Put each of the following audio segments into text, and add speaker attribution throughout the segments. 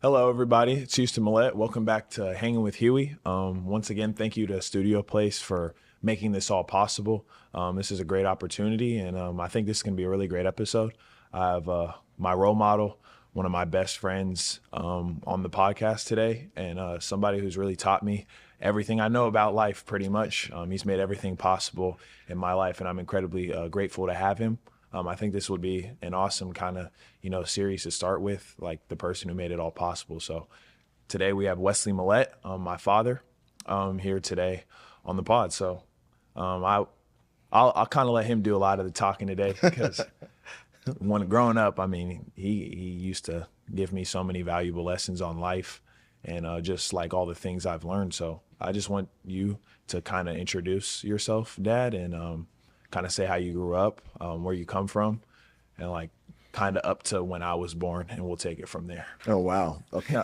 Speaker 1: Hello, everybody. It's Houston Millette. Welcome back to Hanging with Huey. Once again, thank you to Studio Place for making this all possible. This is a great opportunity, and I think this is going to be a really great episode. I have my role model, one of my best friends on the podcast today, and somebody who's really taught me everything I know about life pretty much. He's made everything possible in my life, and I'm incredibly grateful to have him. I think this would be an awesome kind of, series to start with, like the person who made it all possible. So today we have Wesley Millett, my father, here today on the pod. So I'll kind of let him do a lot of the talking today because when growing up, I mean, he used to give me so many valuable lessons on life and just like all the things I've learned. So I just want you to kind of introduce yourself, Dad, and kind of say how you grew up, where you come from, and like kind of up to when I was born, and we'll take it from there.
Speaker 2: Oh, wow. Okay.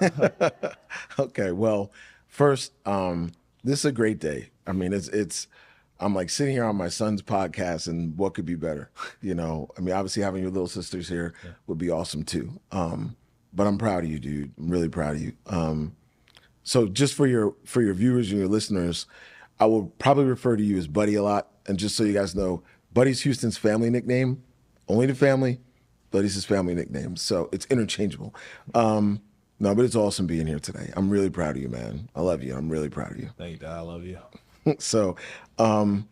Speaker 2: Okay. Well, first, this is a great day. I mean, I'm like sitting here on my son's podcast, and what could be better? I mean, obviously having your little sisters here would be awesome too. But I'm proud of you, dude. I'm really proud of you. So just for your viewers and your listeners, I will probably refer to you as Buddy a lot. And just so you guys know, Buddy's Houston's family nickname, only the family, Buddy's his family nickname. So it's interchangeable. No, but it's awesome being here today. I'm really proud of you, man. I love you. I'm really proud of you.
Speaker 1: Thank you, Dad. I love you.
Speaker 2: So, all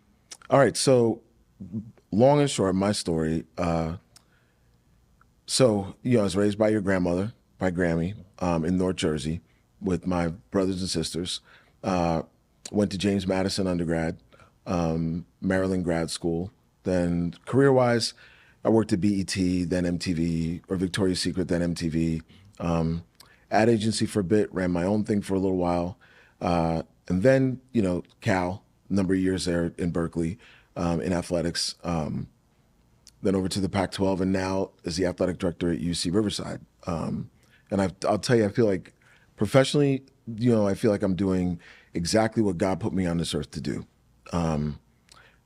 Speaker 2: right. So long and short, my story. So, I was raised by your grandmother, by Grammy, in North Jersey with my brothers and sisters. Went to James Madison undergrad. Maryland grad school. Then career-wise, I worked at BET, then MTV, or Victoria's Secret, then MTV. Ad agency for a bit, ran my own thing for a little while. And then, Cal, a number of years there in Berkeley, in athletics. Then over to the Pac-12, and now as the athletic director at UC Riverside. And I'll tell you, I feel like professionally, I feel like I'm doing exactly what God put me on this earth to do.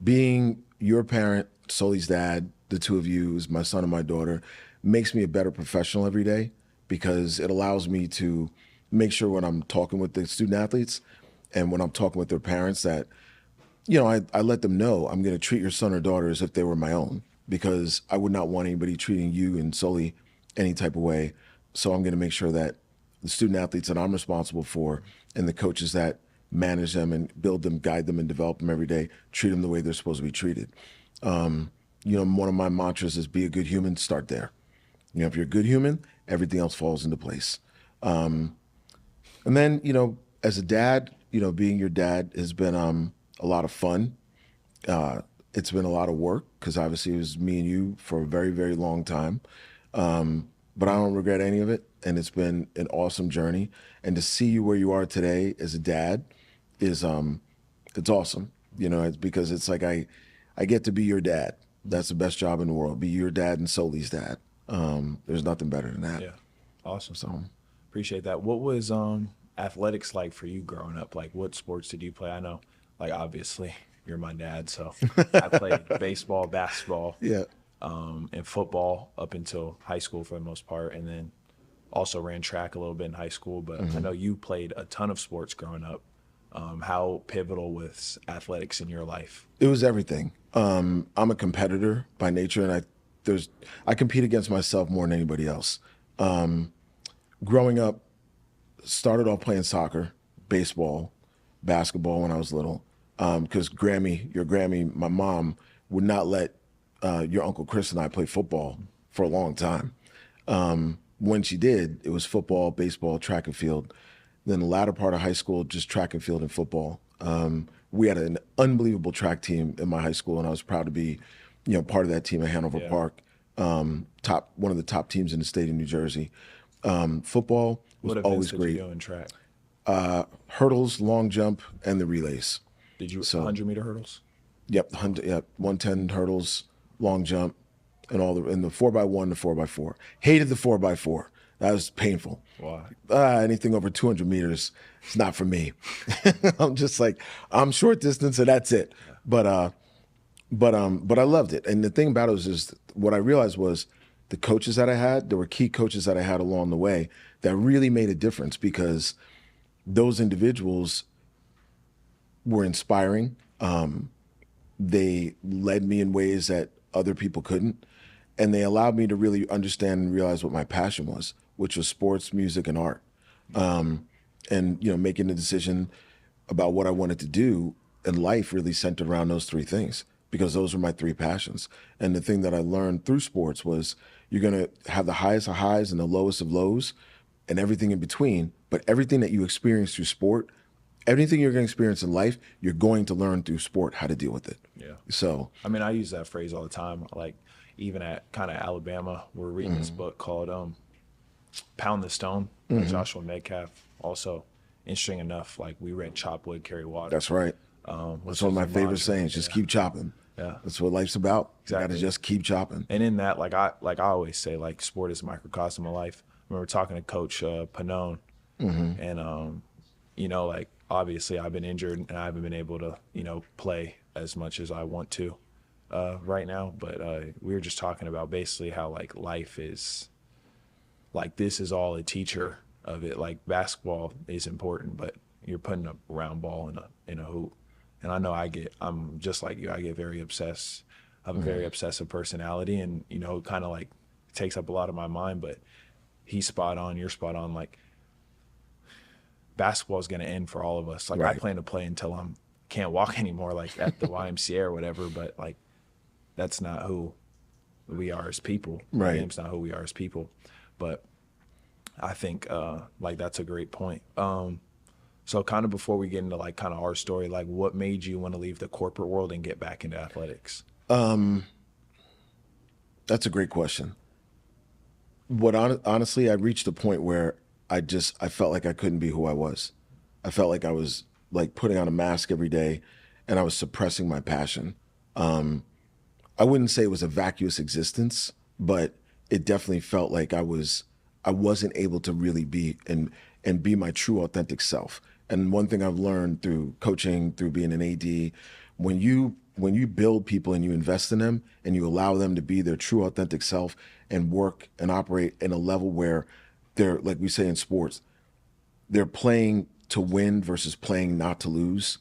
Speaker 2: Being your parent, Sully's dad, the two of you, is my son and my daughter, makes me a better professional every day because it allows me to make sure when I'm talking with the student athletes and when I'm talking with their parents that, I let them know I'm going to treat your son or daughter as if they were my own because I would not want anybody treating you and Sully any type of way. So I'm going to make sure that the student athletes that I'm responsible for and the coaches that manage them and build them, guide them, and develop them every day, treat them the way they're supposed to be treated. One of my mantras is be a good human, start there. If you're a good human, everything else falls into place. And then, as a dad, being your dad has been a lot of fun. It's been a lot of work because obviously it was me and you for a very, very long time. But I don't regret any of it. And it's been an awesome journey. And to see you where you are today as a dad is, it's awesome. It's because it's like I get to be your dad. That's the best job in the world. Be your dad and Sully's dad. There's nothing better than that.
Speaker 1: Yeah. Awesome.
Speaker 2: So
Speaker 1: appreciate that. What was athletics like for you growing up? Like what sports did you play? I know, like obviously you're my dad, so I played baseball, basketball, and football up until high school for the most part, and then also ran track a little bit in high school. But I know you played a ton of sports growing up. How pivotal was athletics in your life?
Speaker 2: It was everything. I'm a competitor by nature, and I compete against myself more than anybody else. Growing up, started off playing soccer, baseball, basketball when I was little. Because your Grammy, my mom would not let your Uncle Chris and I play football for a long time. When she did, it was football, baseball, track and field. Then the latter part of high school, just track and field and football. We had an unbelievable track team in my high school, and I was proud to be, part of that team at Hanover Park. One of the top teams in the state of New Jersey. Football was always great.
Speaker 1: What events did you go in track?
Speaker 2: Hurdles, long jump, and the relays.
Speaker 1: Did you 100-meter hurdles?
Speaker 2: Yep, 110 hurdles, long jump, and in the 4x1 to 4x4. Hated the 4x4. That was painful.
Speaker 1: Why?
Speaker 2: Anything over 200 meters, it's not for me. I'm just like, I'm short distance and that's it. Yeah. But But I loved it. And the thing about it was is what I realized was the coaches that I had, there were key coaches that I had along the way that really made a difference because those individuals were inspiring. They led me in ways that other people couldn't. And they allowed me to really understand and realize what my passion was, which was sports, music, and art. And, making the decision about what I wanted to do in life really centered around those three things because those were my three passions. And the thing that I learned through sports was you're going to have the highest of highs and the lowest of lows and everything in between. But everything that you experience through sport, everything you're going to experience in life, you're going to learn through sport how to deal with it.
Speaker 1: Yeah.
Speaker 2: So,
Speaker 1: I mean, I use that phrase all the time. Like, even at kind of Alabama, we're reading this book called Pound the Stone by Joshua Metcalf. Also, interesting enough, like we read Chop Wood, Carry Water.
Speaker 2: that's right. That's one of my favorite sayings. Just keep chopping.
Speaker 1: Yeah.
Speaker 2: That's what life's about.
Speaker 1: Exactly.
Speaker 2: You got to just keep chopping.
Speaker 1: And in that, like I always say, like sport is a microcosm of life. I remember talking to Coach Pannone, and like obviously I've been injured and I haven't been able to play as much as I want to right now. But we were just talking about basically how like life is, like this is all a teacher of it. Like basketball is important, but you're putting a round ball in a hoop. And I know I'm just like you. I get very obsessed. I have a very obsessive personality, and kind of like it takes up a lot of my mind. But he's spot on. You're spot on. Like basketball is going to end for all of us. Like
Speaker 2: Right.
Speaker 1: I plan to play until can't walk anymore, like at the YMCA or whatever. But like that's not who we are as people.
Speaker 2: Right.
Speaker 1: The game's not who we are as people. But I think like that's a great point. So kind of before we get into like kind of our story, like what made you want to leave the corporate world and get back into athletics?
Speaker 2: That's a great question. Honestly, I reached a point where I felt like I couldn't be who I was. I felt like I was like putting on a mask every day and I was suppressing my passion. I wouldn't say it was a vacuous existence, but it definitely felt like I wasn't able to really be and be my true authentic self. And one thing I've learned through coaching, through being an AD, when you build people and you invest in them and you allow them to be their true authentic self and work and operate in a level where they're, like we say in sports, they're playing to win versus playing not to lose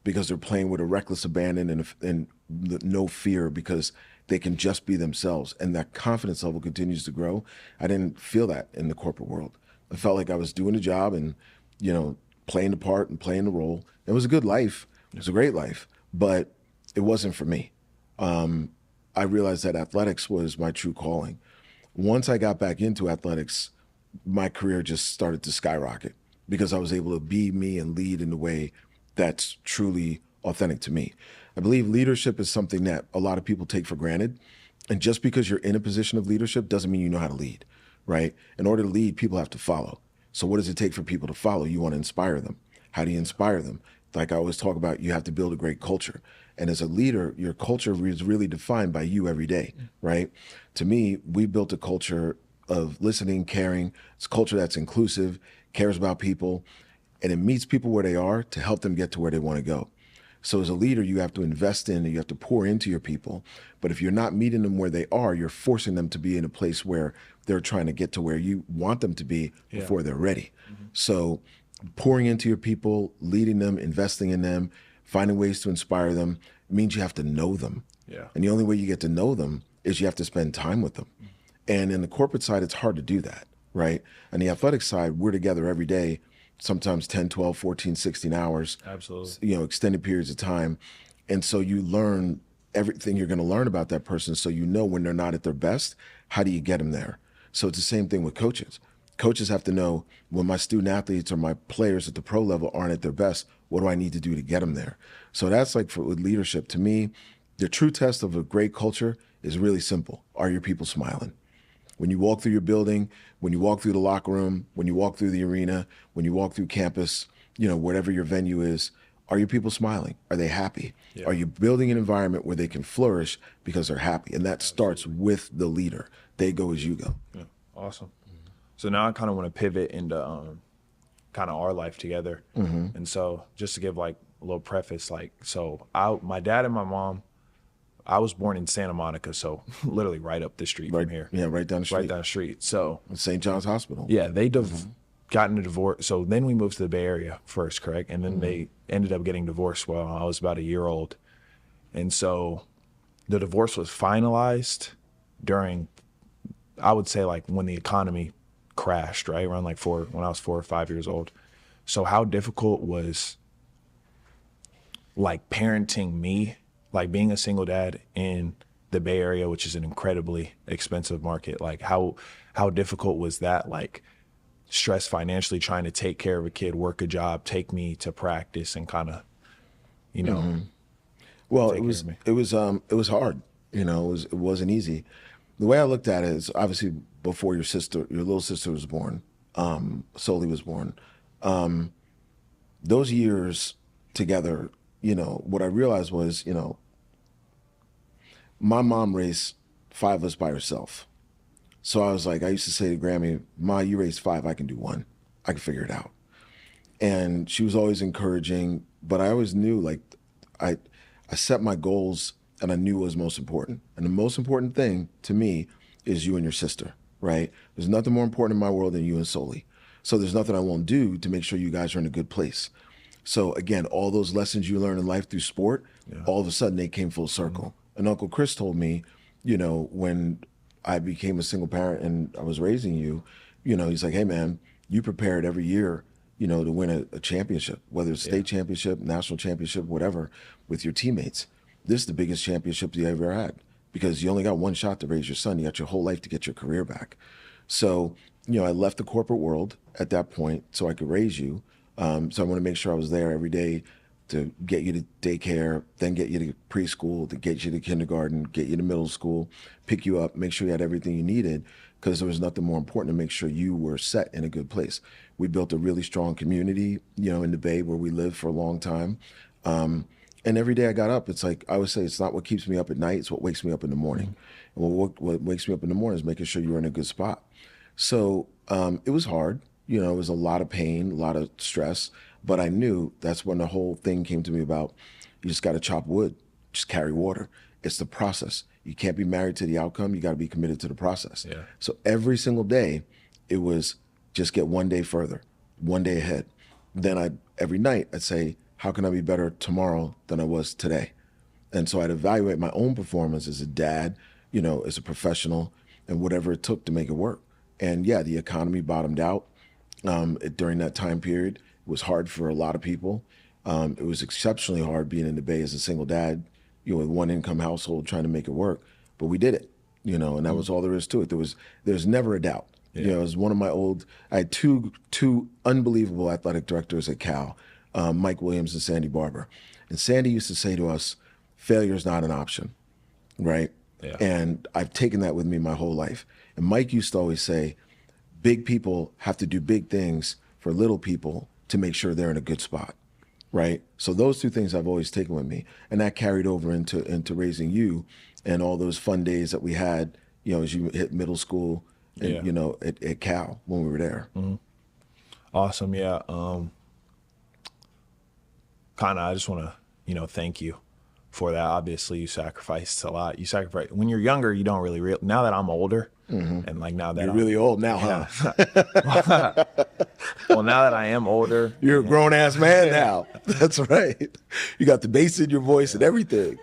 Speaker 2: because they're playing with a reckless abandon and no fear because they can just be themselves. And that confidence level continues to grow. I didn't feel that in the corporate world. I felt like I was doing the job and, playing the part and playing the role. It was a good life. It was a great life, but it wasn't for me. I realized that athletics was my true calling. Once I got back into athletics, my career just started to skyrocket because I was able to be me and lead in the way that's truly authentic to me. I believe leadership is something that a lot of people take for granted. And just because you're in a position of leadership doesn't mean you know how to lead, right? In order to lead, people have to follow. So what does it take for people to follow? You want to inspire them. How do you inspire them? Like I always talk about, you have to build a great culture. And as a leader, your culture is really defined by you every day, right? To me, we built a culture of listening, caring. It's a culture that's inclusive, cares about people, and it meets people where they are to help them get to where they want to go. So as a leader, you have to invest in and you have to pour into your people. But if you're not meeting them where they are, you're forcing them to be in a place where they're trying to get to where you want them to be before they're ready. So pouring into your people, leading them, investing in them, finding ways to inspire them means you have to know them.
Speaker 1: Yeah.
Speaker 2: And the only way you get to know them is you have to spend time with them. And in the corporate side, it's hard to do that, right? On the athletic side, we're together every day, sometimes 10, 12, 14, 16 hours.
Speaker 1: Absolutely.
Speaker 2: Extended periods of time. And so you learn everything you're going to learn about that person. So when they're not at their best, how do you get them there? So it's the same thing with coaches. Coaches have to know when my student athletes or my players at the pro level aren't at their best, what do I need to do to get them there? So that's like with leadership. To me, the true test of a great culture is really simple. Are your people smiling? When you walk through your building, when you walk through the locker room, when you walk through the arena, when you walk through campus, whatever your venue is, are your people smiling? Are they happy? Yeah. Are you building an environment where they can flourish because they're happy? And that starts with the leader. They go as you go.
Speaker 1: Yeah. Awesome. So now I kind of want to pivot into kind of our life together. And so just to give like a little preface, like, so my dad and my mom I was born in Santa Monica, so literally right up the street
Speaker 2: Right.
Speaker 1: from here.
Speaker 2: Yeah, right down the street.
Speaker 1: Right down the street. So
Speaker 2: St. John's Hospital.
Speaker 1: yeah, they gotten a divorce. So then we moved to the Bay Area first, correct? And then they ended up getting divorced while I was about a year old. And so the divorce was finalized during, I would say, like when the economy crashed, right? Around like when I was 4 or 5 years old. So how difficult was like parenting me, like being a single dad in the Bay Area, which is an incredibly expensive market? Like how difficult was that? Like stress financially, trying to take care of a kid, work a job, take me to practice, and kind of, you know.
Speaker 2: Well,
Speaker 1: take
Speaker 2: it
Speaker 1: care
Speaker 2: was
Speaker 1: of me.
Speaker 2: it was hard. You know, it wasn't easy. The way I looked at it is obviously before your little sister was born, Soli was born. Those years together, you know, what I realized was, you know, my mom raised 5 of us by herself. So I was like, I used to say to Grammy, Ma, you raised 5, I can do 1. I can figure it out. And she was always encouraging, but I always knew, like, I set my goals and I knew what was most important. And the most important thing to me is you and your sister, right? There's nothing more important in my world than you and Soli. So there's nothing I won't do to make sure you guys are in a good place. So again, all those lessons you learn in life through sport, all of a sudden they came full circle. And Uncle Chris told me, you know, when I became a single parent and I was raising you, you know, he's like, hey man, you prepared every year, you know, to win a championship, whether it's state championship, national championship, whatever, with your teammates. This is the biggest championship you ever had because you only got 1 shot to raise your son. You got your whole life to get your career back. So, you know, I left the corporate world at that point so I could raise you. So I want to make sure I was there every day to get you to daycare, then get you to preschool, to get you to kindergarten, get you to middle school, pick you up, make sure you had everything you needed, because there was nothing more important to make sure you were set in a good place. We built a really strong community, you know, in the Bay where we lived for a long time. And every day I got up, it's like I always say, it's not what keeps me up at night, it's what wakes me up in the morning. And what wakes me up in the morning is making sure you're in a good spot. So it was hard. You know, it was a lot of pain, a lot of stress, but I knew that's when the whole thing came to me about, you just got to chop wood, just carry water. It's the process. You can't be married to the outcome. You got to be committed to the process.
Speaker 1: Yeah.
Speaker 2: So every single day, it was just get 1 day further, 1 day ahead. Then every night I'd say, how can I be better tomorrow than I was today? And so I'd evaluate my own performance as a dad, you know, as a professional, and whatever it took to make it work. And yeah, the economy bottomed out. During that time period. It was hard for a lot of people. It was exceptionally hard being in the Bay as a single dad, you know, with 1 income household trying to make it work. But we did it, you know, and that was all there is to it. There's never a doubt. Yeah. You know, it was one of my I had two unbelievable athletic directors at Cal, Mike Williams and Sandy Barber. And Sandy used to say to us, failure is not an option, right?
Speaker 1: Yeah.
Speaker 2: And I've taken that with me my whole life. And Mike used to always say, big people have to do big things for little people to make sure they're in a good spot, right? So those 2 things I've always taken with me, and that carried over into raising you and all those fun days that we had, you know, as you hit middle school and, you know, at Cal when we were there.
Speaker 1: Awesome. Yeah. I just want to, you know, thank you for that. Obviously you sacrificed a lot. When you're younger, you don't really now that I'm older, and like now that
Speaker 2: You're really old now, huh?
Speaker 1: Well, now that I am older,
Speaker 2: You're a grown ass man now. That's right. You got the bass in your voice and everything.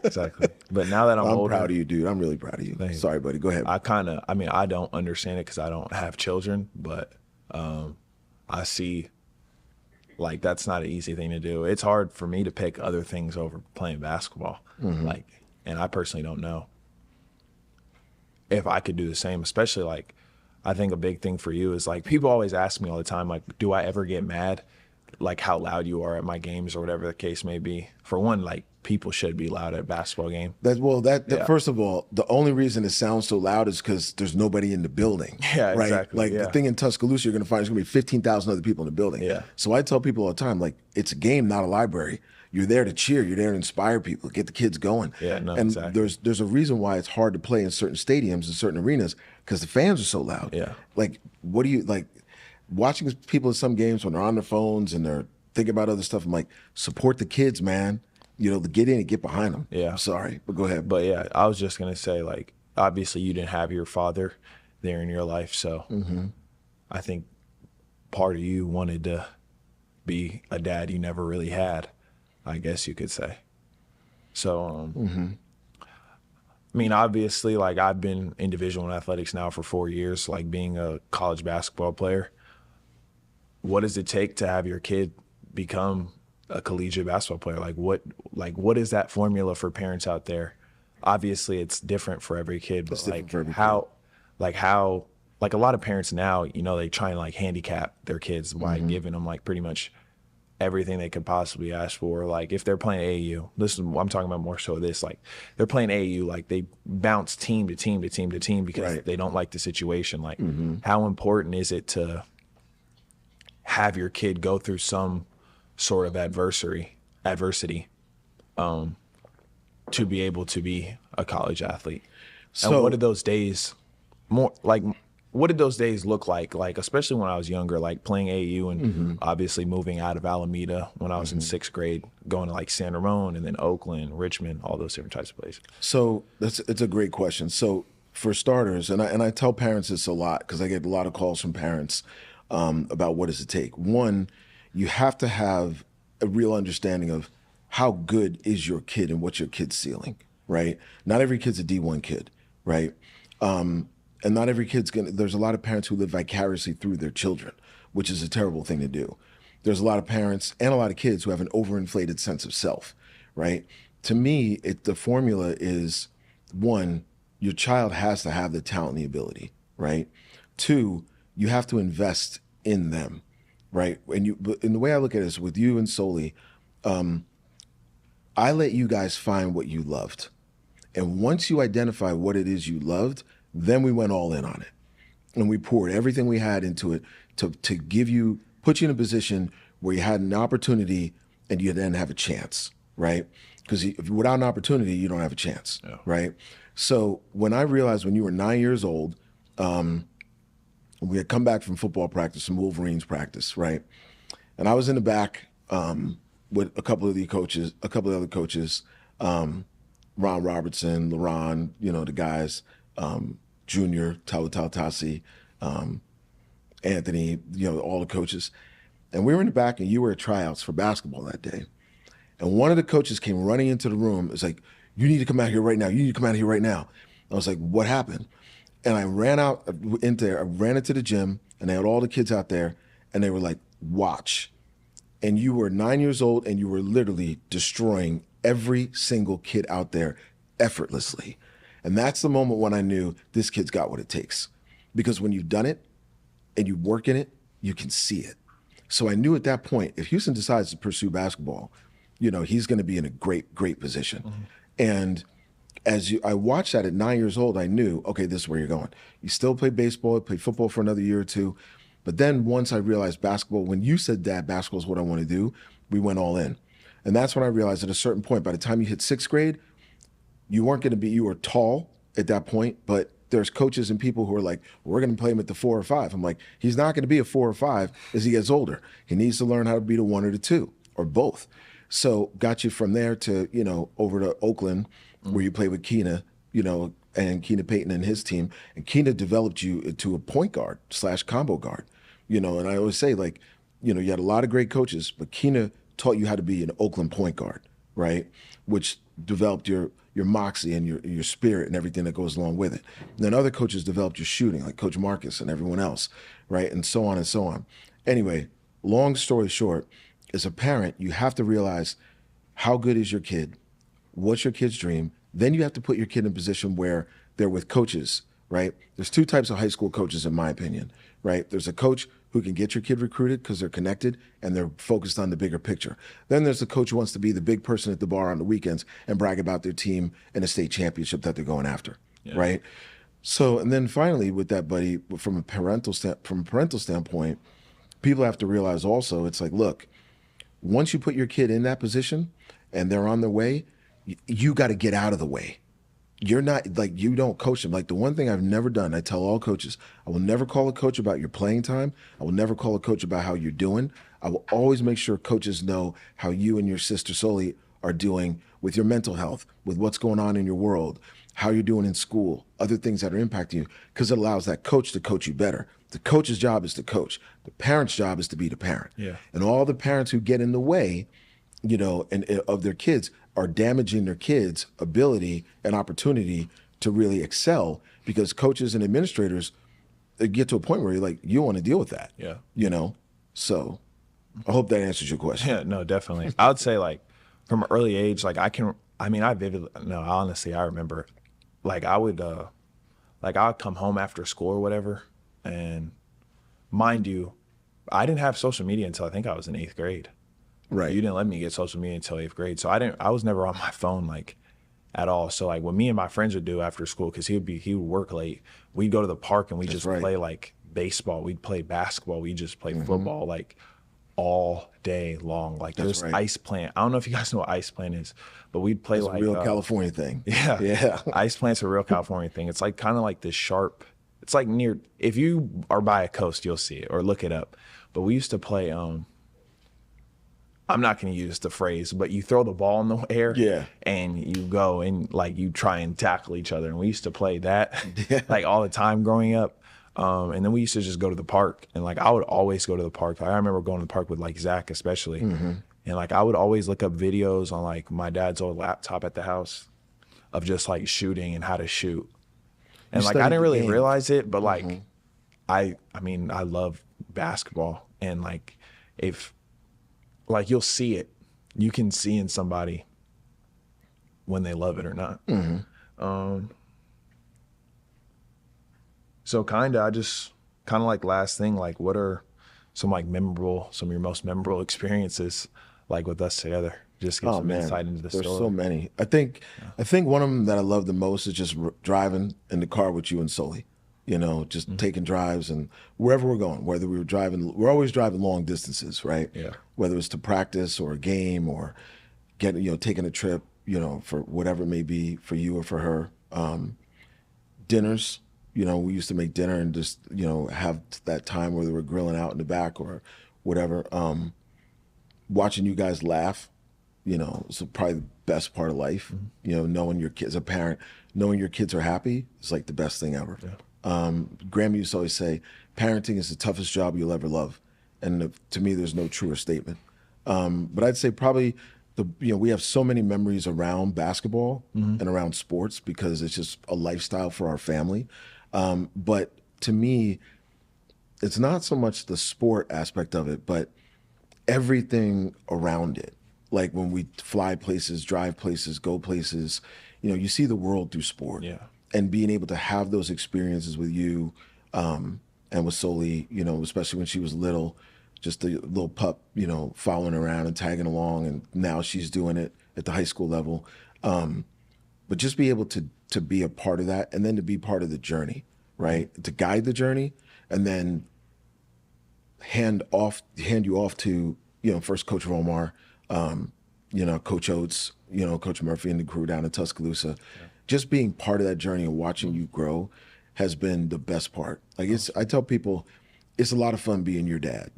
Speaker 1: exactly. But now that I'm older,
Speaker 2: proud of you, dude. I'm really proud of you. Sorry, buddy. Go ahead.
Speaker 1: I don't understand it because I don't have children, but I see like that's not an easy thing to do. It's hard for me to pick other things over playing basketball. Like, and I personally don't know if I could do the same, especially like, I think a big thing for you is like, people always ask me all the time, like, do I ever get mad? Like how loud you are at my games or whatever the case may be. For one, like people should be loud at a basketball game.
Speaker 2: First of all, the only reason it sounds so loud is because there's nobody in the building.
Speaker 1: Yeah,
Speaker 2: right?
Speaker 1: exactly.
Speaker 2: Like the thing in Tuscaloosa, you're going to find there's going to be 15,000 other people in the building.
Speaker 1: Yeah.
Speaker 2: So I tell people all the time, like, it's a game, not a library. You're there to cheer. You're there to inspire people, get the kids going.
Speaker 1: Yeah, no,
Speaker 2: and
Speaker 1: exactly.
Speaker 2: there's a reason why it's hard to play in certain stadiums and certain arenas because the fans are so loud.
Speaker 1: Yeah.
Speaker 2: Like, what do you like? Watching people at some games when they're on their phones and they're thinking about other stuff. I'm like, support the kids, man. get in and get behind them.
Speaker 1: Yeah.
Speaker 2: I'm sorry, but go ahead.
Speaker 1: But yeah, I was just gonna say, like, obviously you didn't have your father there in your life, so I think part of you wanted to be a dad you never really had, I guess you could say. So, I mean, obviously, like, I've been in Division I athletics now for 4 years, like being a college basketball player. What does it take to have your kid become a collegiate basketball player? What is that formula for parents out there? Obviously, it's different for every kid, but like how, like a lot of parents now, they try and like handicap their kids by giving them like pretty much everything they could possibly ask for. Like if they're playing AAU, I'm talking about more so this, like they're playing AAU, like they bounce team to team to team to team because they don't like the situation. Like how important is it to have your kid go through some sort of adversity to be able to be a college athlete? So, and what did those days look like? Like, especially when I was younger, like playing AAU and obviously moving out of Alameda when I was in 6th grade, going to like San Ramon and then Oakland, Richmond, all those different types of places.
Speaker 2: So it's a great question. So for starters, and I tell parents this a lot because I get a lot of calls from parents about what does it take. One, you have to have a real understanding of how good is your kid and what's your kid's ceiling, right? Not every kid's a D1 kid, right? And not every kid's there's a lot of parents who live vicariously through their children, which is a terrible thing to do. There's a lot of parents and a lot of kids who have an overinflated sense of self, right? To me, the formula is, one, your child has to have the talent and the ability, right? Two, you have to invest in them, right? And the way I look at it is with you and Soli, I let you guys find what you loved. And once you identify what it is you loved, then we went all in on it. And we poured everything we had into it to put you in a position where you had an opportunity and you then have a chance, right? Because without an opportunity, you don't have a chance, right? So when I realized when you were 9 years old, we had come back from football practice, some Wolverines practice, right? And I was in the back with a couple of the other coaches, Ron Robertson, LaRon, the guys, Junior, Tautasi, Anthony, all the coaches. And we were in the back and you were at tryouts for basketball that day. And one of the coaches came running into the room. It's like, you need to come out here right now. You need to come out here right now. I was like, what happened? And I ran into the gym and they had all the kids out there and they were like, watch. And you were 9 years old and you were literally destroying every single kid out there effortlessly. And that's the moment when I knew this kid's got what it takes. Because when you've done it and you work in it, you can see it. So I knew at that point, if Houston decides to pursue basketball, he's going to be in a great, great position. And I watched that at 9 years old, I knew, okay, this is where you're going. You still play baseball, play football for another year or two. But then once I realized basketball, when you said, Dad, basketball is what I want to do, we went all in. And that's when I realized at a certain point, by the time you hit 6th grade, you were tall at that point, but there's coaches and people who are like, we're going to play him at the 4 or 5. I'm like, he's not going to be a 4 or 5 as he gets older. He needs to learn how to be the 1 or the 2 or both. So got you from there to, over to Oakland, where you play with Keena, and Keena Payton and his team. And Keena developed you into a point guard / combo guard, and I always say, like, you had a lot of great coaches, but Keena taught you how to be an Oakland point guard, right? Which developed your moxie and your spirit and everything that goes along with it. And then other coaches developed your shooting, like Coach Marcus and everyone else, right? And so on and so on. Anyway, long story short, as a parent, you have to realize how good is your kid, what's your kid's dream. Then you have to put your kid in a position where they're with coaches, right? There's 2 types of high school coaches, in my opinion, right? There's a coach who can get your kid recruited because they're connected and they're focused on the bigger picture. Then there's the coach who wants to be the big person at the bar on the weekends and brag about their team and a state championship that they're going after, right? So, and then finally with that, buddy, from a parental standpoint, people have to realize also, it's like, look, once you put your kid in that position and they're on their way, you got to get out of the way. You're not, like, you don't coach them. Like, the one thing I've never done, I tell all coaches, I will never call a coach about your playing time. I will never call a coach about how you're doing. I will always make sure coaches know how you and your sister Soli are doing with your mental health, with what's going on in your world, how you're doing in school, other things that are impacting you, because it allows that coach to coach you better. The coach's job is to coach. The parent's job is to be the parent.
Speaker 1: Yeah.
Speaker 2: And all the parents who get in the way, and of their kids are damaging their kids' ability and opportunity to really excel, because coaches and administrators get to a point where you're like, you want to deal with that.
Speaker 1: Yeah.
Speaker 2: So I hope that answers your question.
Speaker 1: Yeah, no, definitely. I would say like from an early age, like I remember like I would come home after school or whatever. And mind you, I didn't have social media until I think I was in 8th grade.
Speaker 2: Right.
Speaker 1: You didn't let me get social media until 8th grade. So I was never on my phone like at all. So like what me and my friends would do after school, because he would work late, we'd go to the park and we'd just play like baseball, we'd play basketball, we'd just play football like all day long. Like there's ice plant. I don't know if you guys know what ice plant is, but we'd play
Speaker 2: It's
Speaker 1: like
Speaker 2: a real California thing.
Speaker 1: Yeah.
Speaker 2: Yeah.
Speaker 1: Ice plant's a real California thing. It's like kind of like this sharp, it's like near, if you are by a coast, you'll see it or look it up. But we used to play, I'm not going to use the phrase, but you throw the ball in the air and you go and like you try and tackle each other. And we used to play that like all the time growing up. And then we used to just go to the park, and like I would always go to the park. Like, I remember going to the park with like Zach especially. And like I would always look up videos on like my dad's old laptop at the house of just like shooting and how to shoot. And like I didn't really realize it, but like I mean I love basketball, and like if like you'll see it, you can see in somebody when they love it or not. So kind of like last thing, like what are some of your most memorable experiences like with us together? Just get some insight into the story.
Speaker 2: There's so many. I think one of them that I love the most is just driving in the car with you and Sully. Just taking drives, and wherever we're going, whether we're always driving long distances, right? Yeah. Whether it's to practice or a game or taking a trip, for whatever it may be for you or for her. Dinners, we used to make dinner and just, have that time where they were grilling out in the back or whatever. Watching you guys laugh, is probably the best part of life. Knowing your kids, as a parent, knowing your kids are happy is like the best thing ever. Yeah. Grandma used to always say, parenting is the toughest job you'll ever love. And to me, there's no truer statement. But I'd say probably we have so many memories around basketball and around sports because it's just a lifestyle for our family. But to me, it's not so much the sport aspect of it, but everything around it. Like when we fly places, drive places, go places, you see the world through sport. Yeah. And being able to have those experiences with you and with Soli, especially when she was little, just a little pup, following around and tagging along, and now she's doing it at the high school level. But just be able to be a part of that, and then to be part of the journey, right? To guide the journey, and then hand you off to, first Coach Romar, Coach Oates, Coach Murphy and the crew down in Tuscaloosa. Yeah. Just being part of that journey and watching you grow has been the best part. Like I tell people, it's a lot of fun being your dad,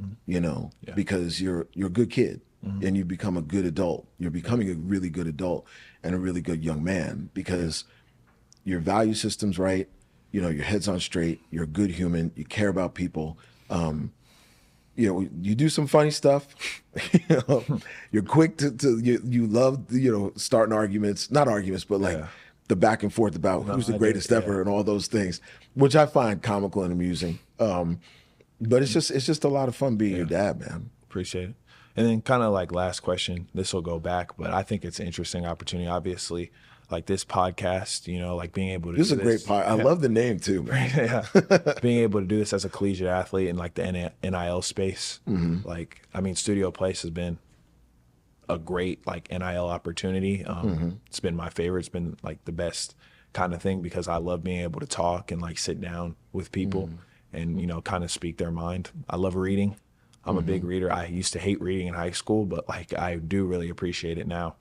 Speaker 2: because you're a good kid and you become a good adult. You're becoming a really good adult and a really good young man because your value system's right. Your head's on straight. You're a good human. You care about people. You do some funny stuff. You're quick to you love, starting arguments, not arguments, but like the back and forth about who's the greatest ever and all those things, which I find comical and amusing. But it's just a lot of fun being your dad, man.
Speaker 1: Appreciate it. And then kind of like last question, this will go back, but I think it's an interesting opportunity. Obviously, like this podcast, like being able to
Speaker 2: this is a great podcast. I love the name too, man.
Speaker 1: Being able to do this as a collegiate athlete in like the NIL space. Like, I mean, Studio Place has been a great like NIL opportunity. It's been my favorite. It's been like the best kind of thing because I love being able to talk and like sit down with people and, kind of speak their mind. I love reading. I'm a big reader. I used to hate reading in high school, but like I do really appreciate it now.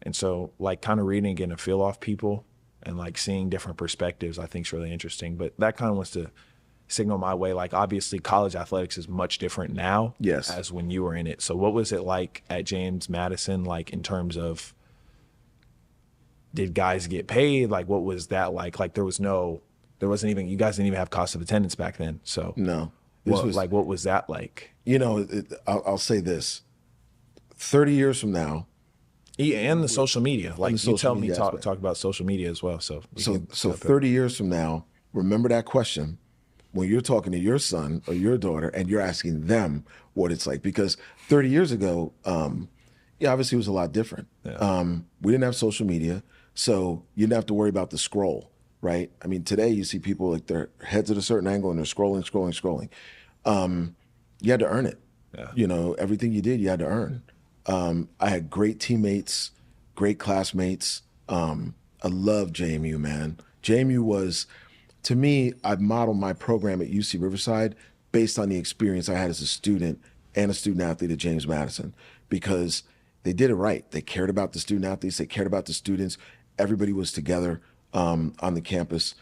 Speaker 1: And so like kind of reading and getting a feel off people and like seeing different perspectives, I think is really interesting. But that kind of wants to signal my way. Like obviously college athletics is much different now as when you were in it. So what was it like at James Madison, like in terms of did guys get paid? Like, what was that like? Like, there wasn't even, you guys didn't even have cost of attendance back then. So
Speaker 2: No,
Speaker 1: what was that like?
Speaker 2: I'll say this: 30 years from now,
Speaker 1: Yeah, and the social media, like you
Speaker 2: social
Speaker 1: tell me,
Speaker 2: media
Speaker 1: talk
Speaker 2: aspect.
Speaker 1: about social media as well. So
Speaker 2: So 30 years from now, remember that question when you're talking to your son or your daughter and you're asking them what it's like. Because 30 years ago, yeah, obviously it was a lot different.
Speaker 1: Yeah.
Speaker 2: We didn't have social media, so you didn't have to worry about the scroll, right? I mean, today you see people like their heads at a certain angle and they're scrolling. You had to earn it.
Speaker 1: Yeah.
Speaker 2: Everything you did, you had to earn. I had great teammates, great classmates. I love JMU, man. JMU was, to me, I modeled my program at UC Riverside based on the experience I had as a student and a student athlete at James Madison, because they did it right. They cared about the student athletes. They cared about the students. Everybody was together on the campus.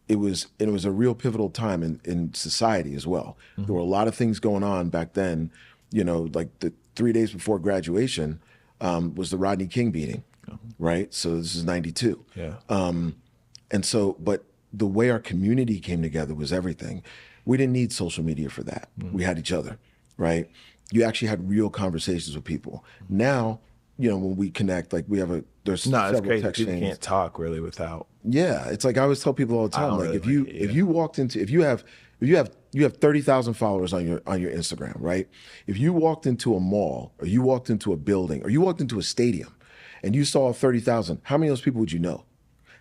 Speaker 2: It was a real pivotal time in society as well. There were a lot of things going on back then. Like the 3 days before graduation was the Rodney King beating, right? So this is 92.
Speaker 1: Yeah.
Speaker 2: And so, but the way our community came together was everything. We didn't need social media for that. We had each other, right? You actually had real conversations with people. Now, when we connect, like there's
Speaker 1: No, it's
Speaker 2: several
Speaker 1: crazy.
Speaker 2: text
Speaker 1: People
Speaker 2: chains.
Speaker 1: can't talk really without.
Speaker 2: Yeah, it's like I always tell people all the time,
Speaker 1: don't
Speaker 2: like
Speaker 1: really
Speaker 2: if you walked into if you have 30,000 followers on your Instagram, right? If you walked into a mall or you walked into a building or you walked into a stadium and you saw 30,000, how many of those people would you know?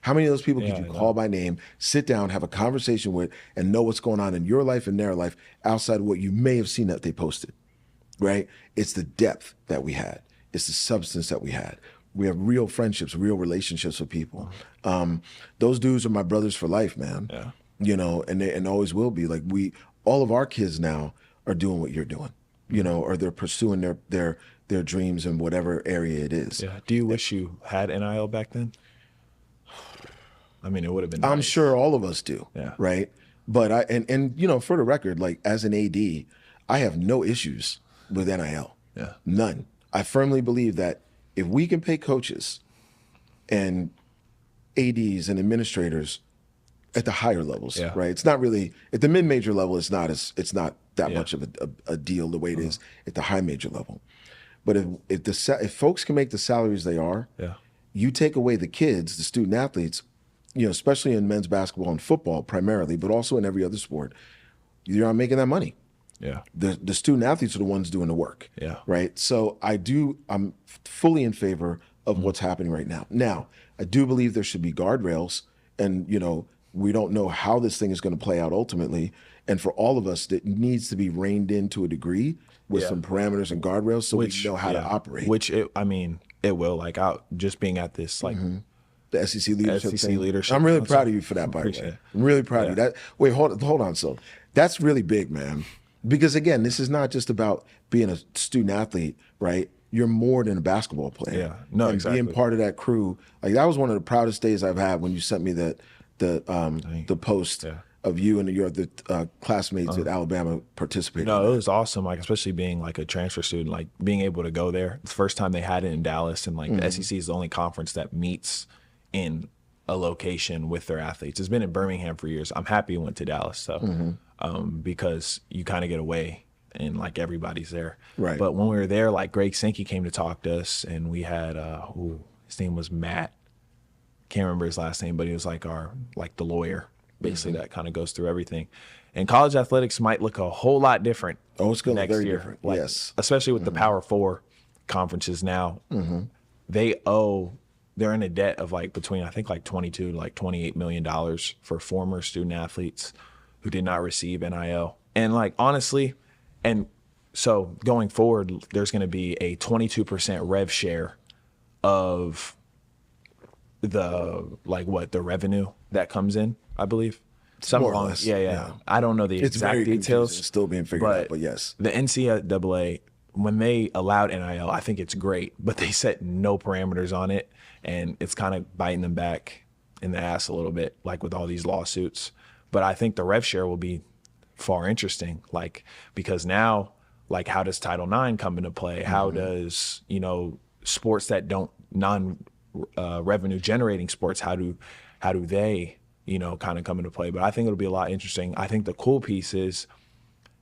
Speaker 2: How many of those people could you call by name, sit down, have a conversation with, and know what's going on in your life and their life outside of what you may have seen that they posted, right? It's the depth that we had. It's the substance that we had. We have real friendships, real relationships with people. Those dudes are my brothers for life, man.
Speaker 1: Yeah.
Speaker 2: And always will be. Like all of our kids now are doing what you're doing, or they're pursuing their dreams in whatever area it is.
Speaker 1: Yeah. Do you wish you had NIL back then? I mean, it would have been
Speaker 2: I'm
Speaker 1: nice.
Speaker 2: sure all of us do.
Speaker 1: Yeah.
Speaker 2: Right. But for the record, like as an AD, I have no issues with NIL.
Speaker 1: Yeah.
Speaker 2: None. I firmly believe that if we can pay coaches and ADs and administrators at the higher levels,
Speaker 1: Yeah.
Speaker 2: right? It's not really at the mid-major level. It's not that
Speaker 1: Yeah.
Speaker 2: much of a deal the way it is at the high major level. But if folks can make the salaries they are,
Speaker 1: Yeah.
Speaker 2: you take away the kids, the student athletes, especially in men's basketball and football primarily, but also in every other sport, you're not making that money.
Speaker 1: Yeah.
Speaker 2: The student athletes are the ones doing the work.
Speaker 1: Yeah.
Speaker 2: Right. So I'm fully in favor of what's happening right now. Now, I do believe there should be guardrails, and we don't know how this thing is going to play out ultimately. And for all of us, it needs to be reined in to a degree with some parameters and guardrails, so we know how to operate.
Speaker 1: It will, like, out just being at this like
Speaker 2: The SEC leadership
Speaker 1: SEC
Speaker 2: thing.
Speaker 1: leadership
Speaker 2: I'm really
Speaker 1: council.
Speaker 2: proud of you for that, by the
Speaker 1: Appreciate
Speaker 2: way.
Speaker 1: it.
Speaker 2: I'm really proud of you. That wait, hold on. So that's really big, man. Because again, this is not just about being a student athlete, right? You're more than a basketball player.
Speaker 1: Yeah. No,
Speaker 2: and
Speaker 1: exactly.
Speaker 2: being part of that crew, like that was one of the proudest days I've had when you sent me the post of you and your other classmates at Alabama participating.
Speaker 1: No, it was awesome. Like, especially being like a transfer student, like being able to go there. It's the first time they had it in Dallas, and like the SEC is the only conference that meets in a location with their athletes. It's been in Birmingham for years. I'm happy it went to Dallas, so because you kind of get away and like everybody's there.
Speaker 2: Right.
Speaker 1: But when we were there, like Greg Sankey came to talk to us, and we had his name was Matt. Can't remember his last name, but he was like the lawyer, basically that kind of goes through everything. And college athletics might look a whole lot different.
Speaker 2: Oh, it's going to look
Speaker 1: next
Speaker 2: very
Speaker 1: year.
Speaker 2: different.
Speaker 1: Like,
Speaker 2: Yes.
Speaker 1: especially with the Power Four conferences now, they're in a debt of like between I think like $22 to like $28 million for former student athletes who did not receive NIL. And like honestly, and so going forward, there's going to be a 22% rev share of the revenue that comes in, I believe.
Speaker 2: More or less, yeah.
Speaker 1: I don't know the
Speaker 2: It's
Speaker 1: exact
Speaker 2: very
Speaker 1: details.
Speaker 2: confusing. It's still being figured out, but yes.
Speaker 1: The NCAA, when they allowed NIL, I think it's great, but they set no parameters on it, and it's kind of biting them back in the ass a little bit, like with all these lawsuits. But I think the rev share will be far interesting, like because now, like how does Title IX come into play? How does sports that don't revenue generating sports, how do they, kind of come into play? But I think it'll be a lot interesting. I think the cool piece is,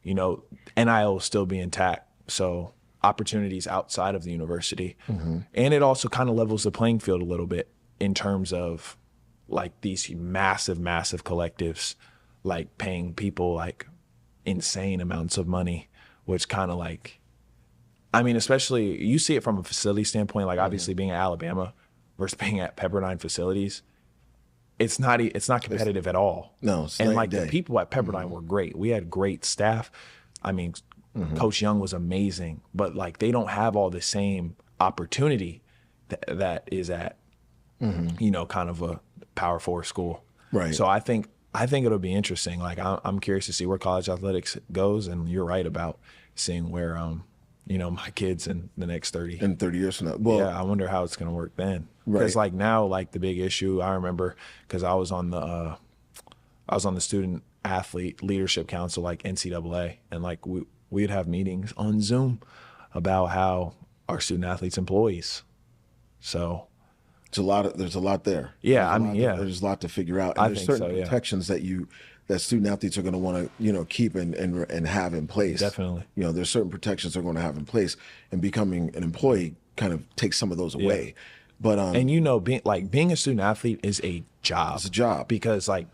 Speaker 1: NIL will still be intact. So opportunities outside of the university. And it also kind of levels the playing field a little bit in terms of like these massive collectives, like paying people like insane amounts of money, which kind of like, especially you see it from a facility standpoint, like obviously being at Alabama versus being at Pepperdine facilities, it's not competitive at all.
Speaker 2: No, it's
Speaker 1: and
Speaker 2: night
Speaker 1: like
Speaker 2: and
Speaker 1: the
Speaker 2: day.
Speaker 1: people at Pepperdine were great. We had great staff. Coach Young was amazing, but like they don't have all the same opportunity that is at kind of a Power 4 school.
Speaker 2: Right.
Speaker 1: So I think it'll be interesting. Like I'm curious to see where college athletics goes, and you're right about seeing where my kids in the next 30
Speaker 2: years from now. Well,
Speaker 1: yeah, I wonder how it's going to work then. Because like now, like the big issue I remember, because I was on the student athlete leadership council, like NCAA, and like we'd have meetings on Zoom about how our student athletes employees. So
Speaker 2: there's a lot there.
Speaker 1: Yeah,
Speaker 2: there's a lot to figure out. And there's certain protections that student athletes are going to want to keep and have in place.
Speaker 1: Definitely.
Speaker 2: There's certain protections they're going to have in place, and becoming an employee kind of takes some of those away. But
Speaker 1: being a student athlete is a job.
Speaker 2: It's a job
Speaker 1: because like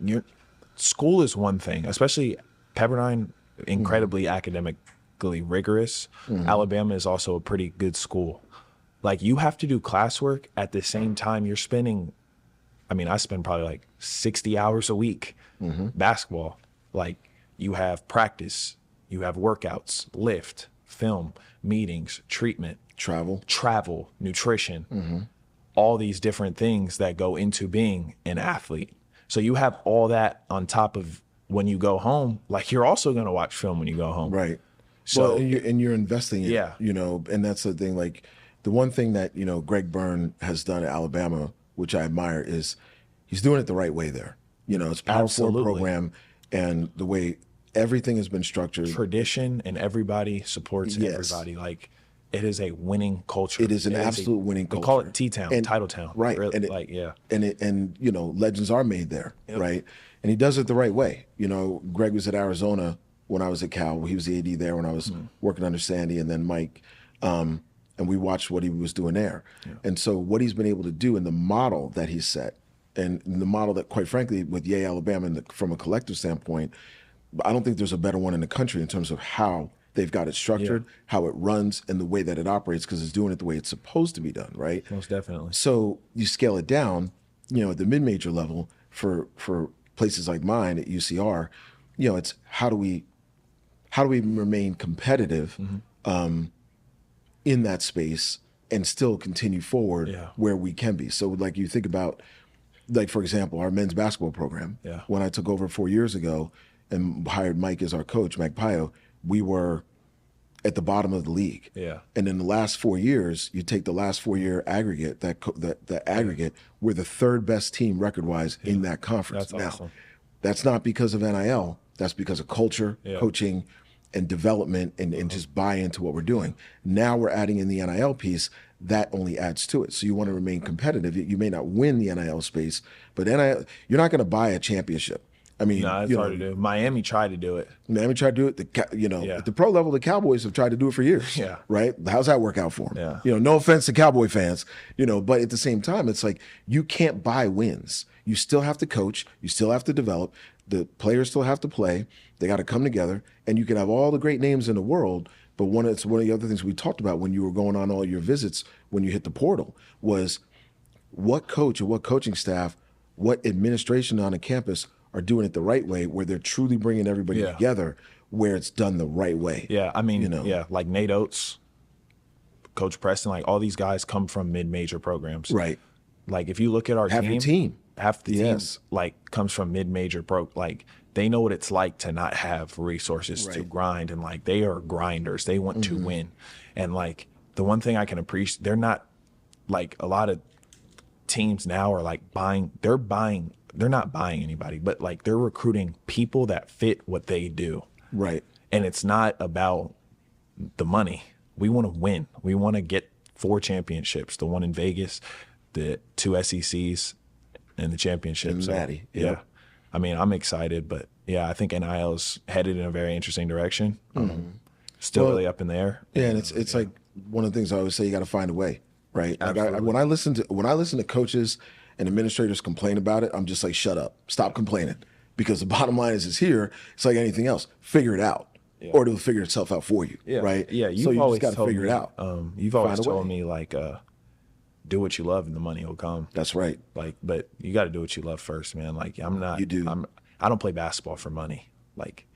Speaker 1: school is one thing, especially Pepperdine, incredibly academically rigorous. Alabama is also a pretty good school. Like you have to do classwork at the same time you're spending. I spend probably like 60 hours a week basketball. Like you have practice, you have workouts, lift, film, meetings, treatment, travel, nutrition, all these different things that go into being an athlete. So you have all that on top of when you go home. Like you're also going to watch film when you go home.
Speaker 2: Right.
Speaker 1: So
Speaker 2: and you're investing in
Speaker 1: yeah.
Speaker 2: it, and that's the thing. Like the one thing that, Greg Byrne has done at Alabama, which I admire, is he's doing it the right way there. It's a Power 4 program, and the way everything has been structured.
Speaker 1: Tradition, and everybody supports everybody. Like it is a winning culture.
Speaker 2: It is an absolute winning culture.
Speaker 1: We call it T-Town, Title Town.
Speaker 2: Right.
Speaker 1: Really,
Speaker 2: And legends are made there, right? And he does it the right way. Greg was at Arizona when I was at Cal. He was the AD there when I was working under Sandy and then Mike. And we watched what he was doing there. Yeah. And so what he's been able to do in the model that he's set, and the model that, quite frankly, with Yale, Alabama, from a collective standpoint, I don't think there's a better one in the country in terms of how they've got it structured, how it runs, and the way that it operates, because it's doing it the way it's supposed to be done, right?
Speaker 1: Most definitely.
Speaker 2: So you scale it down, at the mid-major level for places like mine at UCR, it's how do we remain competitive in that space and still continue forward where we can be. So like you think about, like, for example, our men's basketball program.
Speaker 1: Yeah.
Speaker 2: When I took over 4 years ago and hired Mike as our coach, Mike Pio, we were at the bottom of the league.
Speaker 1: Yeah.
Speaker 2: And in the last 4 years, you take the last 4 year aggregate, that aggregate, we're the third best team record-wise in that conference.
Speaker 1: That's awesome.
Speaker 2: Now, that's not because of NIL. That's because of culture, coaching, and development, and just buy into what we're doing. Now we're adding in the NIL piece. That only adds to it. So you want to remain competitive. You may not win the NIL space, but NIL, you're not going to buy a championship.
Speaker 1: No, it's hard to do. Miami tried to do it.
Speaker 2: Miami tried to do it. At the pro level, the Cowboys have tried to do it for years.
Speaker 1: Yeah.
Speaker 2: Right? How's that work out for them?
Speaker 1: Yeah.
Speaker 2: No offense to Cowboy fans, but at the same time, it's like you can't buy wins. You still have to coach. You still have to develop. The players still have to play. They got to come together, and you can have all the great names in the world. But one of the other things we talked about when you were going on all your visits when you hit the portal was what coach or what coaching staff, what administration on a campus are doing it the right way, where they're truly bringing everybody together, where it's done the right way.
Speaker 1: Yeah, like Nate Oates, Coach Preston, like all these guys come from mid-major programs.
Speaker 2: Right.
Speaker 1: Like if you look at our team, half the team like comes from mid-major like they know what it's like to not have resources to grind, and like they are grinders. They want to win. And like the one thing I can appreciate, they're not like a lot of teams now are like they're not buying anybody, but like they're recruiting people that fit what they do.
Speaker 2: Right.
Speaker 1: And it's not about the money. We want to win. We want to get 4 championships, the one in Vegas, the 2 SECs and the championship.
Speaker 2: And
Speaker 1: so,
Speaker 2: Natty,
Speaker 1: yeah.
Speaker 2: yep.
Speaker 1: I mean, I'm excited, but yeah, I think NIL's headed in a very interesting direction. Still
Speaker 2: Well,
Speaker 1: really up in the air.
Speaker 2: Yeah, and it's like one of the things I always say, you got to find a way, right? Like
Speaker 1: Absolutely.
Speaker 2: when I listen to coaches and administrators complain about it, I'm just like, shut up, stop complaining, because the bottom line is, it's here. It's like anything else, figure it out, or it'll figure itself out for you, right?
Speaker 1: Yeah,
Speaker 2: so you
Speaker 1: always
Speaker 2: just got to figure
Speaker 1: me,
Speaker 2: it out.
Speaker 1: You've always
Speaker 2: Find a
Speaker 1: told
Speaker 2: way.
Speaker 1: me like, do what you love and the money will come.
Speaker 2: That's right.
Speaker 1: Like, but you got to do what you love first, man. Like,
Speaker 2: You do.
Speaker 1: I don't play basketball for money. Like,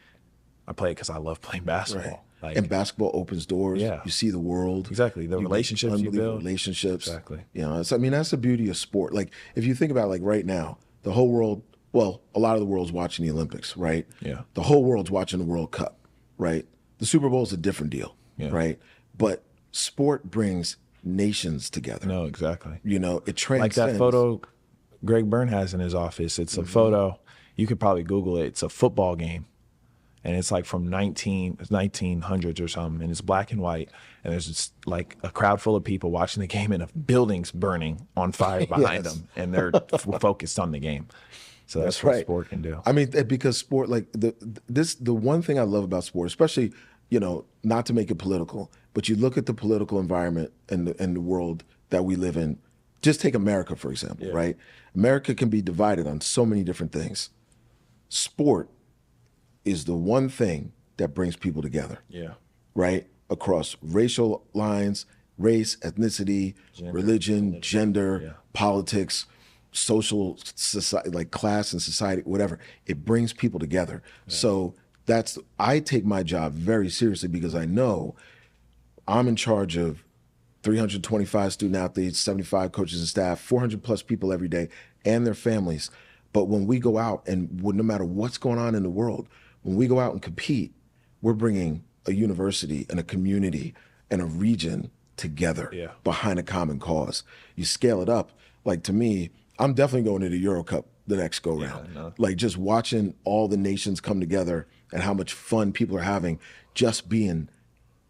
Speaker 1: I play it because I love playing basketball.
Speaker 2: Right.
Speaker 1: Like,
Speaker 2: And basketball opens doors.
Speaker 1: Yeah.
Speaker 2: You see the world.
Speaker 1: Exactly. The
Speaker 2: You get
Speaker 1: relationships you
Speaker 2: unbelievable
Speaker 1: build.
Speaker 2: relationships.
Speaker 1: Exactly.
Speaker 2: You know, I mean, that's the beauty of sport. Like, if you think about, like, right now, the whole world, well, a lot of the world's watching the Olympics, right?
Speaker 1: Yeah.
Speaker 2: The whole world's watching the World Cup, right? The Super Bowl is a different deal, right? But sport brings nations together.
Speaker 1: No, exactly.
Speaker 2: You know, it
Speaker 1: Like
Speaker 2: transcends.
Speaker 1: that photo Greg Byrne has in his office. It's a photo. You could probably Google it. It's a football game. And it's like from 1900s or something. And it's black and white. And there's just like a crowd full of people watching the game and a building's burning on fire behind them. And they're focused on the game. So that's what
Speaker 2: right.
Speaker 1: sport can do.
Speaker 2: I mean, because sport, like the one thing I love about sport, especially, you know, not to make it political, but you look at the political environment and the world that we live in. Just take America, for example, right? America can be divided on so many different things. Sport is the one thing that brings people together.
Speaker 1: Yeah.
Speaker 2: Right? Across racial lines, race, ethnicity, religion, gender, politics, social society, like class and society, whatever. It brings people together. So I take my job very seriously, because I know I'm in charge of 325 student athletes, 75 coaches and staff, 400 plus people every day, and their families. But when we go out, and no matter what's going on in the world, when we go out and compete, we're bringing a university and a community and a region together behind a common cause. You scale it up. Like, to me, I'm definitely going to the Euro Cup the next go round. Like, just watching all the nations come together and how much fun people are having just being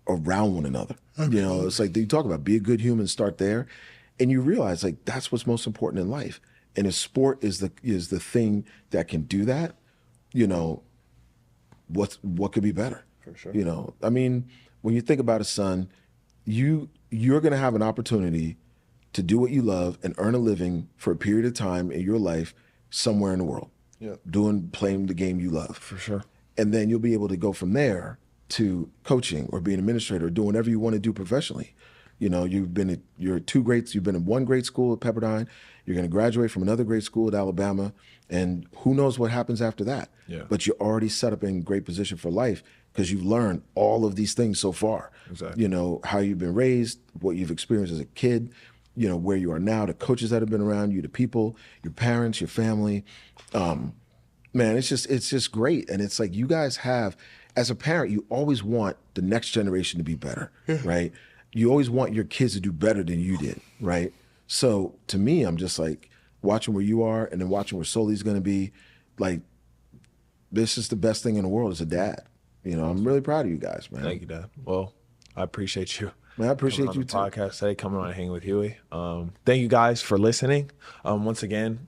Speaker 2: around one another. You know, it's like you talk about, be a good human, start there. And you realize, like, that's what's most important in life. And if sport is the thing that can do that, you know, what could be better?
Speaker 1: For sure.
Speaker 2: You know, I mean, when you think about it, son, you're going to have an opportunity to do what you love and earn a living for a period of time in your life somewhere in the world. Yeah. Playing the game you love. For
Speaker 1: sure.
Speaker 2: And then you'll be able to go from there to coaching or being an administrator or doing whatever you want to do professionally. You know, you've been in one great school at Pepperdine. You're going to graduate from another great school at Alabama, and who knows what happens after that. Yeah. But you're already set up in great position for life, because you've learned all of these things so far. Exactly. You know, how you've been raised, what you've experienced as a kid, you know, where you are now, the coaches that have been around you, the people, your parents, your family. Man, it's just great. And it's like, you guys have, as a parent, you always want the next generation to be better, right? You always want your kids to do better than you did, right? So to me, I'm just like, watching where you are and then watching where Soli's going to be, like, this is the best thing in the world as a dad. You know, I'm really proud of you guys, man.
Speaker 1: Thank you, Dad. Well, I appreciate you.
Speaker 2: Man, I appreciate you too.
Speaker 1: Podcast today, coming on and hanging with Huey. Thank you guys for listening. Once again,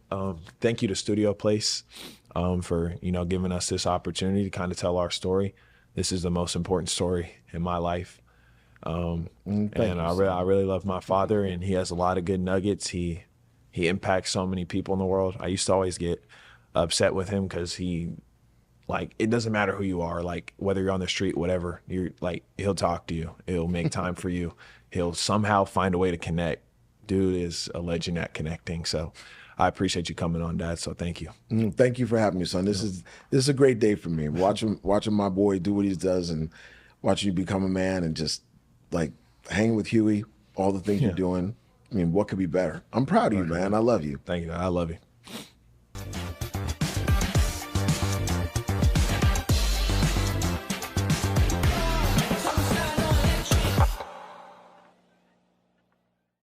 Speaker 1: thank you to Studio Place for, you know, giving us this opportunity to kind of tell our story. This is the most important story in my life. And I really love my father, and he has a lot of good nuggets. He impacts so many people in the world. I used to always get upset with him because it doesn't matter who you are, like whether you're on the street, whatever, you're like, he'll talk to you. He'll make time for you. He'll somehow find a way to connect. Dude is a legend at connecting. So I appreciate you coming on, Dad. So thank you.
Speaker 2: Thank you for having me, son. This is a great day for me. Watching my boy do what he does and watching you become a man and just like hanging with Huey, all the things you're doing. I mean, what could be better? I'm proud of you, man. I love you.
Speaker 1: Thank you, Dad. I love you.